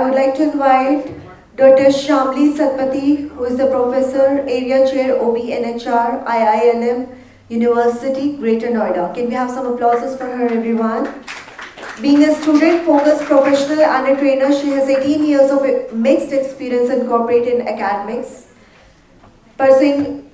I would like to invite Dr. Shyamali Satpathy, who is the Professor, Area Chair, OB NHR, IILM, University, Greater Noida. Can we have some applauses for her, everyone? Being a student-focused professional and a trainer, she has 18 years of mixed experience in corporate and academics. Pursuing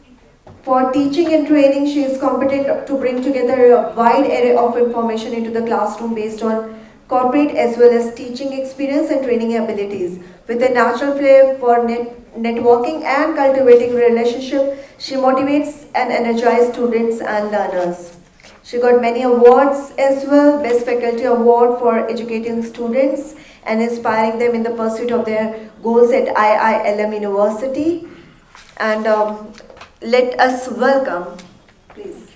for teaching and training, she is competent to bring together a wide array of information into the classroom based on corporate as well as teaching experience and training abilities. With a natural flair for networking and cultivating relationship, she motivates and energizes students and learners. She got many awards as well, Best Faculty Award for educating students and inspiring them in the pursuit of their goals at IILM University. And let us welcome, please.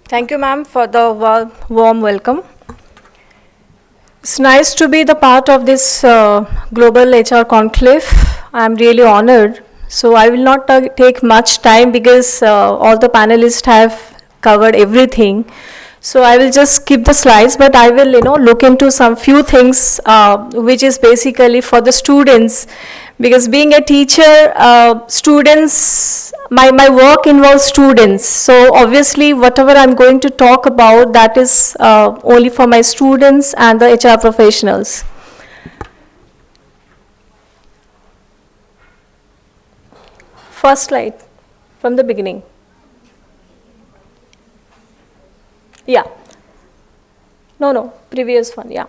Thank you, ma'am, for the warm welcome. It's nice to be the part of this Global HR Conclave. I'm really honored. So I will not take much time because all the panelists have covered everything. So I will just skip the slides, but I will, look into some few things which is basically for the students. Because being a teacher, students, my work involves students. So obviously, whatever I'm going to talk about, that is only for my students and the HR professionals. First slide from the beginning. Yeah. No, previous one, yeah.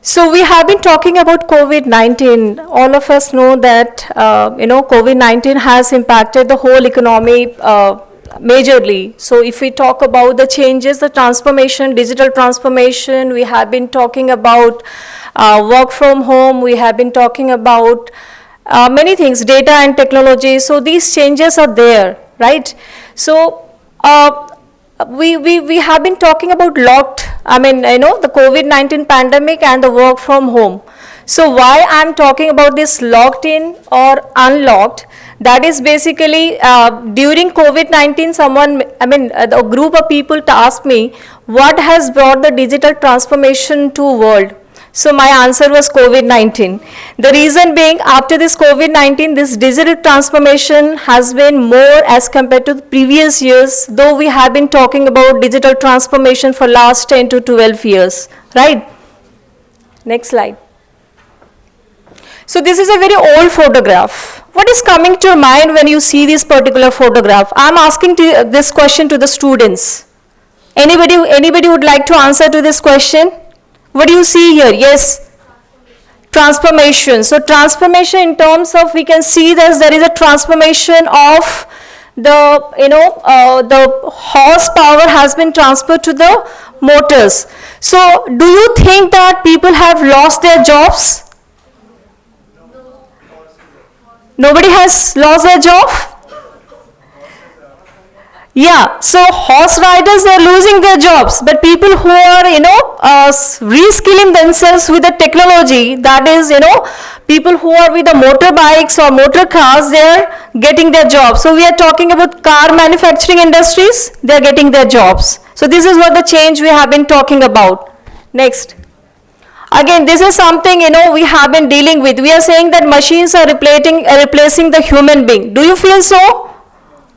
So we have been talking about COVID-19. All of us know that, COVID-19 has impacted the whole economy majorly. So if we talk about the changes, the transformation, digital transformation, we have been talking about work from home, we have been talking about many things, data and technology. So these changes are there, right? So we have been talking about the COVID-19 pandemic and the work from home. So why I'm talking about this locked in or unlocked, that is basically during COVID-19 a group of people asked me what has brought the digital transformation to world. So my answer was COVID-19. The reason being, after this COVID-19, this digital transformation has been more as compared to the previous years, though we have been talking about digital transformation for last 10 to 12 years, right? Next slide. So this is a very old photograph. What is coming to your mind when you see this particular photograph? I'm asking this question to the students. Anybody would like to answer to this question? What do you see here? Yes? Transformation. So transformation in terms of, we can see that there is a transformation of the horsepower has been transferred to the motors. So do you think that people have lost their jobs? Nobody has lost their job? Yeah, so horse riders are losing their jobs, but people who are, reskilling themselves with the technology, that is, people who are with the motorbikes or motor cars, they are getting their jobs. So we are talking about car manufacturing industries, they are getting their jobs. So this is what the change we have been talking about. Next. Again, this is something, we have been dealing with. We are saying that machines are replacing the human being. Do you feel so?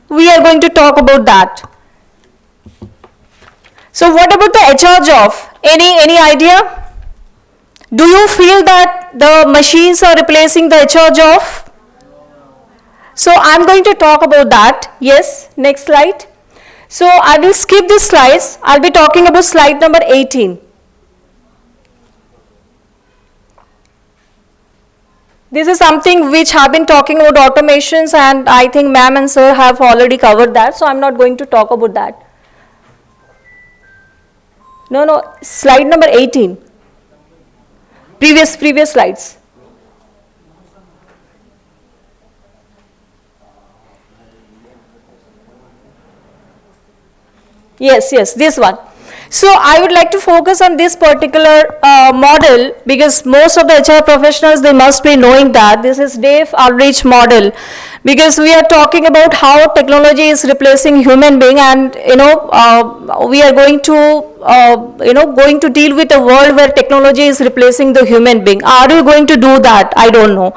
We are going to talk about that. So what about the HR job? Any idea? Do you feel that the machines are replacing the HR job? So I'm going to talk about that. Yes, next slide. So I will skip these slides. I'll be talking about slide number 18. This is something which have been talking about automations, and I think ma'am and sir have already covered that, so I'm not going to talk about that. No, slide number 18. Previous slides. Yes, this one. So I would like to focus on this particular model because most of the HR professionals, they must be knowing that this is Dave Aldrich model, because we are talking about how technology is replacing human being, and we are going to deal with a world where technology is replacing the human being. Are you going to do that? I don't know.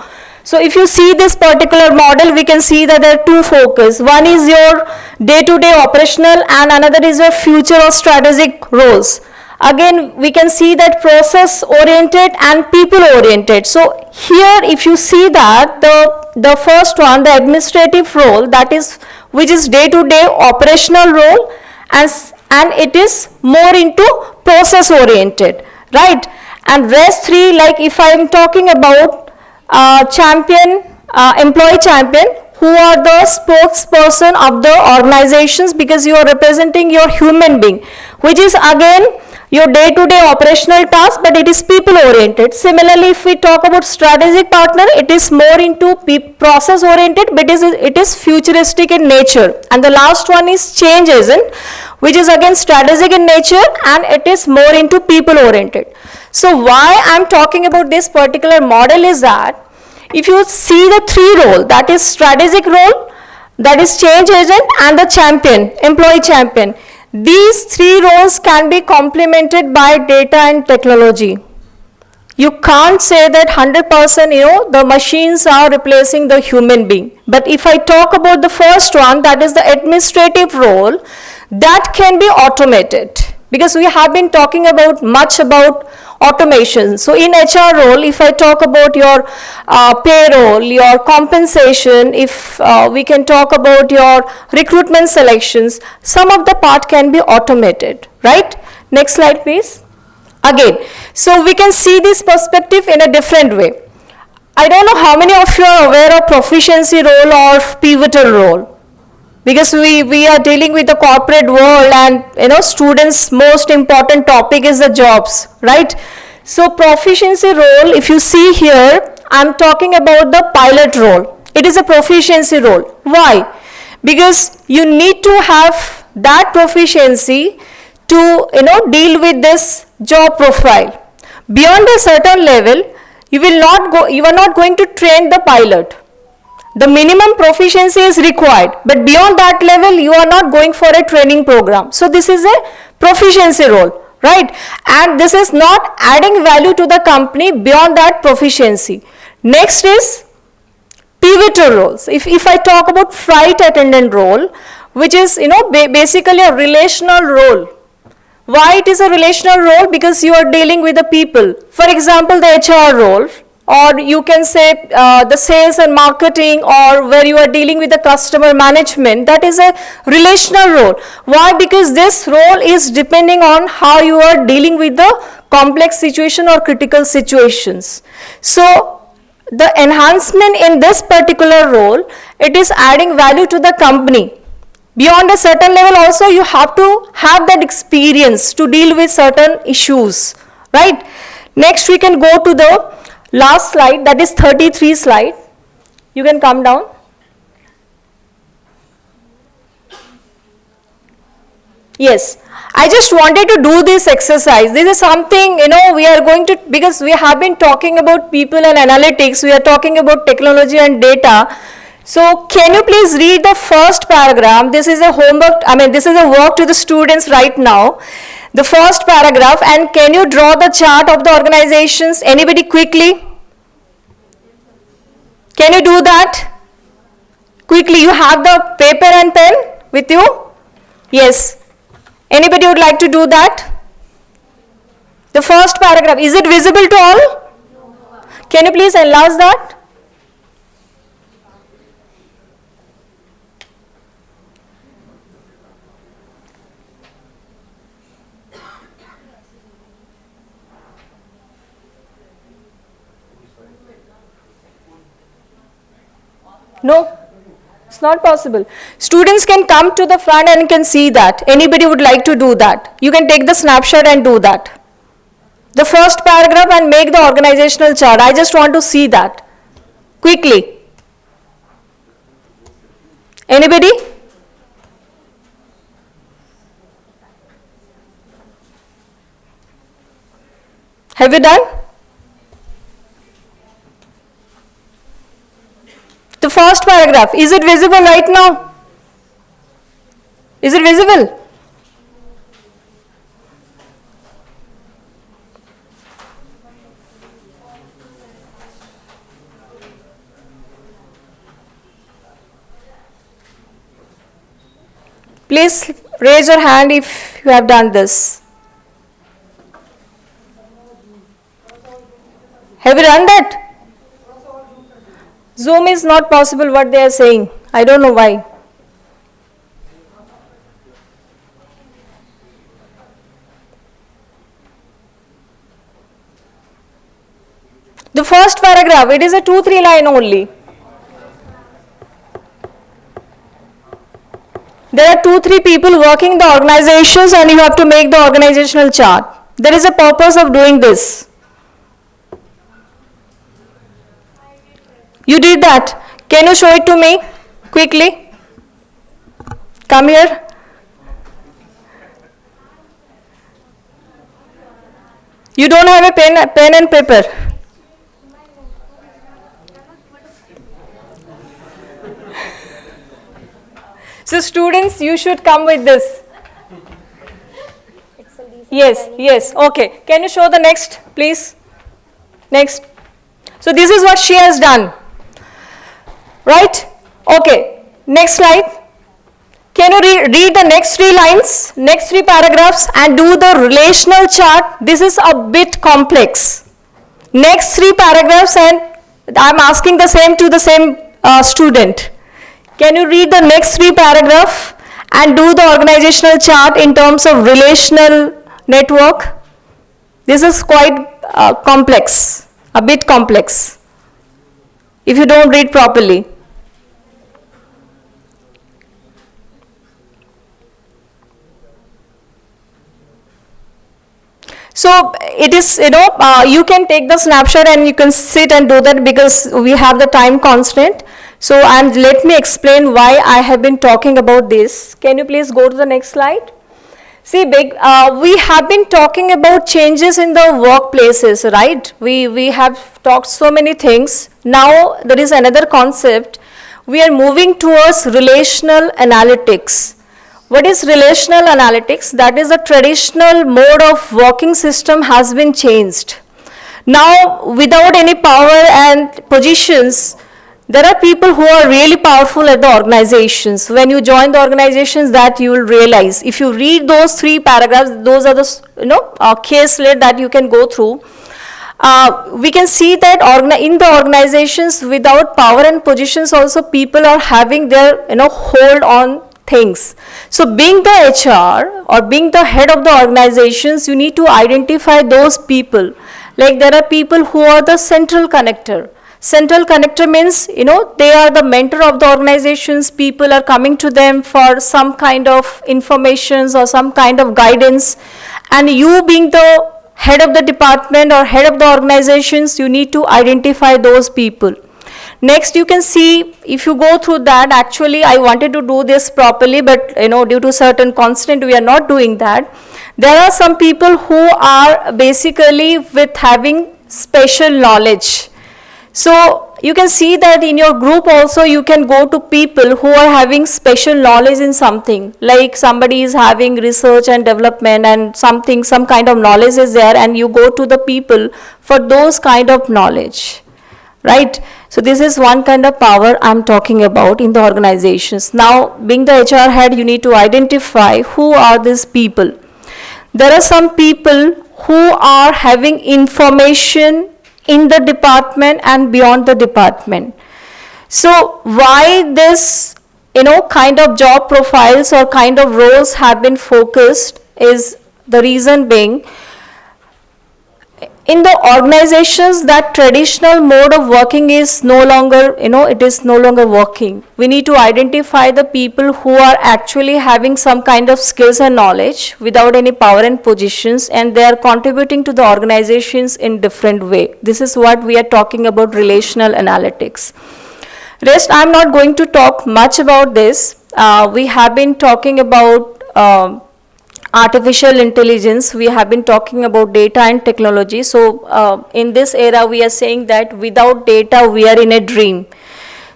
So if you see this particular model, we can see that there are two focus. One is your day-to-day operational and another is your future or strategic roles. Again, we can see that process oriented and people oriented. So here if you see that the first one, the administrative role, that is which is day-to-day operational role, and it is more into process oriented, right? And rest three, like if I am talking about employee champion, who are the spokesperson of the organizations, because you are representing your human being, which is again your day-to-day operational task, but it is people oriented. Similarly, if we talk about strategic partner, it is more into process oriented, but it is futuristic in nature. And the last one is change agent, which is again strategic in nature and it is more into people oriented. So why I am talking about this particular model is that if you see the three role, that is strategic role, that is change agent, and the champion, employee champion, these three roles can be complemented by data and technology. You can't say that 100% the machines are replacing the human being. But if I talk about the first one, that is the administrative role, that can be automated, because we have been talking about much about automation. So in HR role, if I talk about your payroll, your compensation, if we can talk about your recruitment selections, some of the part can be automated, right? Next slide please. Again, so we can see this perspective in a different way. I don't know how many of you are aware of proficiency role or pivotal role, because we are dealing with the corporate world, and students' most important topic is the jobs, right? So proficiency role, if you see here, I'm talking about the pilot role. It is a proficiency role. Why? Because you need to have that proficiency to deal with this job profile. Beyond a certain level, you are not going to train the pilot. The minimum proficiency is required, but beyond that level, you are not going for a training program. So this is a proficiency role, right? And this is not adding value to the company beyond that proficiency. Next is pivotal roles. If I talk about flight attendant role, which is basically a relational role. Why it is a relational role? Because you are dealing with the people. For example, the HR role, or you can say the sales and marketing, or where you are dealing with the customer management, that is a relational role. Why? Because this role is depending on how you are dealing with the complex situation or critical situations. So the enhancement in this particular role, it is adding value to the company. Beyond a certain level also, you have to have that experience to deal with certain issues, right? Next we can go to the last slide, that is 33 slide. You can come down. Yes, I just wanted to do this exercise. This is something, we are going to, because we have been talking about people and analytics, we are talking about technology and data. So can you please read the first paragraph? This is a homework, this is a work to the students right now. The first paragraph, and can you draw the chart of the organizations? Anybody quickly? Can you do that? Quickly, you have the paper and pen with you? Yes. Anybody would like to do that? The first paragraph, is it visible to all? Can you please enlarge that? No, it's not possible. Students can come to the front and can see that. Anybody would like to do that? You can take the snapshot and do that. The first paragraph and make the organizational chart. I just want to see that. Quickly. Anybody? Have you done? The first paragraph, is it visible right now? Is it visible? Please raise your hand if you have done this. Have you done that? Zoom is not possible what they are saying. I don't know why. The first paragraph, it is a 2-3 line only. There are 2-3 people working in the organizations and you have to make the organizational chart. There is a purpose of doing this. You did that. Can you show it to me quickly? Come here. You don't have a pen and paper. So students, you should come with this. Yes, okay. Can you show the next, please? Next. So this is what she has done. Right? Okay. Next slide. Can you read the next 3 lines, next 3 paragraphs and do the relational chart? This is a bit complex. Next 3 paragraphs, and I am asking the same to the same student. Can you read the next 3 paragraphs and do the organizational chart in terms of relational network? This is quite complex, a bit complex, if you don't read properly. So it is, you can take the snapshot and you can sit and do that because we have the time constraint. So, and let me explain why I have been talking about this. Can you please go to the next slide? See, we have been talking about changes in the workplaces, right? We have talked so many things. Now there is another concept. We are moving towards relational analytics. What is relational analytics? That is, the traditional mode of working system has been changed. Now, without any power and positions, there are people who are really powerful at the organizations. When you join the organizations, that you will realize. If you read those 3 paragraphs, those are the case list that you can go through. We can see that in the organizations, without power and positions, also people are having their hold on things. So being the HR or being the head of the organizations, you need to identify those people. Like there are people who are the central connector. Central connector means, they are the mentor of the organizations. People are coming to them for some kind of information or some kind of guidance. And you being the head of the department or head of the organizations, you need to identify those people. Next, you can see, if you go through that, actually I wanted to do this properly, but due to certain constraint, we are not doing that. There are some people who are basically with having special knowledge. So you can see that in your group also you can go to people who are having special knowledge in something, like somebody is having research and development and some kind of knowledge is there, and you go to the people for those kind of knowledge, right? So this is one kind of power I'm talking about in the organizations. Now, being the HR head, you need to identify who are these people. There are some people who are having information in the department and beyond the department. So why this kind of job profiles or kind of roles have been focused is the reason being, in the organizations, that traditional mode of working is no longer, it is no longer working. We need to identify the people who are actually having some kind of skills and knowledge without any power and positions, and they are contributing to the organizations in different way. This is what we are talking about, relational analytics. Rest, I'm not going to talk much about this. We have been talking about artificial intelligence, we have been talking about data and technology. So in this era, we are saying that without data, we are in a dream.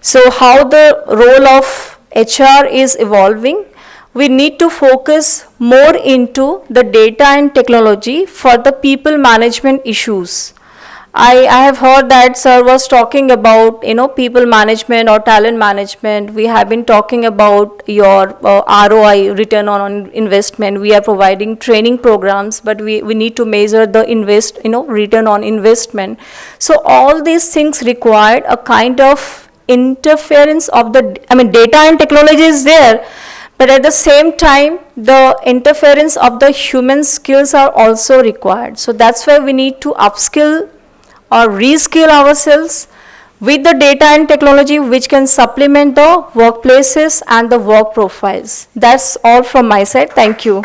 So how the role of HR is evolving, we need to focus more into the data and technology for the people management issues. I have heard that sir was talking about, people management or talent management. We have been talking about your ROI, return on investment. We are providing training programs, but we need to measure the return on investment. So all these things required a kind of interference of data and technology is there, but at the same time, the interference of the human skills are also required. So that's why we need to upskill or reskill ourselves with the data and technology, which can supplement the workplaces and the work profiles. That's all from my side. Thank you.